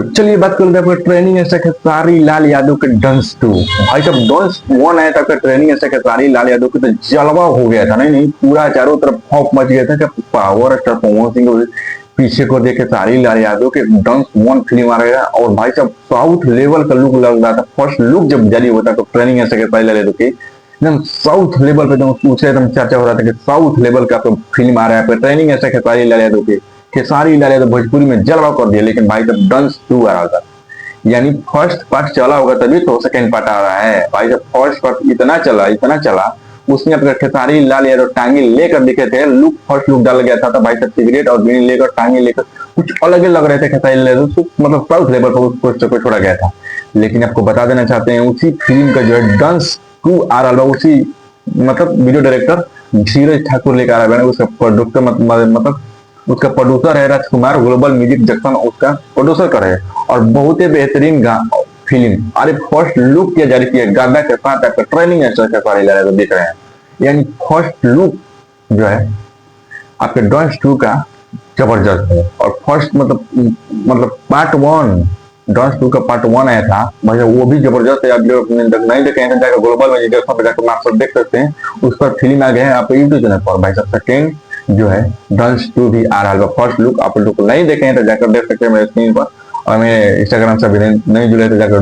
चलिए बात कर लेते हैं आपका ट्रेनिंग ऐसा खेसारी लाल यादव के डंस टू। भाई साहब डंस वन आया था आपका ट्रेनिंग ऐसा खेसारी लाल यादव के, तो जलवा हो गया था। नहीं नहीं, पूरा चारों तरफ खौफ मच गया था कि पावर स्टार पवन सिंह को पीछे को देखे खेसारी लाल यादव के डंस वन फिल्म आ रहा है। और भाई साहब साउथ लेवल का लुक लग रहा था। फर्स्ट लुक जब जारी होता तो ट्रेनिंग ऐसा खेसारी लाल यादव की एकदम साउथ लेवल पे एकदम पूछे एकदम चर्चा हो रहा था कि साउथ लेवल का आपका फिल्म आ रहा है। ट्रेनिंग ऐसा खेसारी लाल यादव की खेसारी लाल यादव भोजपुरी में जलवा कर दिया। लेकिन भाई जब डंस टू आ रहा था, यानी फर्स्ट पार्ट चला होगा तभी तो सेकंड पार्ट आ रहा है। भाई जब फर्स्ट पार्ट इतना चला उसमें अपने खेसारी लाल यादव टांगे लेकर दिखे थे। लुक फर्स्ट लुक डाल गया था, तो भाई साहब सिगरेट और बीड़ी लेकर टांगे लेकर कुछ अलग ही लग रहे थे खेसारी लाल यादव। मतलब साउथ लेवल पर उसको छोड़ा गया था। लेकिन आपको बता देना चाहते हैं उसी फिल्म का जो है डांस टू आ रहा है, उसी मतलब वीडियो डायरेक्टर धीरज ठाकुर लेकर आ रहा है। उसका प्रोडक्टर मतलब उसका प्रोड्यूसर है राजकुमार, ग्लोबल म्यूजिक जंक्शन उसका प्रोड्यूसर कर है। और बहुत ही बेहतरीन फिल्म। अरे फर्स्ट लुक किया जारी किया गाना के साथ आपका ट्रेनिंग ऐसा खेसारी लाल यादव देख रहे हैं। यानी फर्स्ट लुक जो है आपके डॉन्स टू का जबरदस्त है। और फर्स्ट मतलब पार्ट वन डॉन्स टू का पार्ट वन आया था भाई, वो भी जबरदस्त है। आप लोग नहीं देखे हैं जाकर ग्लोबल में जाकर आप सब देख सकते हैं। उस पर फिल्म आ गए हैं आप यूट्यूब चैनल पर। भाई साहब सेकेंड जो है डॉन्स टू भी आ रहा है। फर्स्ट लुक आप लोग नहीं देखे हैं तो जाकर देख सकते हैं मेरे स्क्रीन पर। और मैं इंस्टाग्राम से भी नहीं जुड़े तो जाकर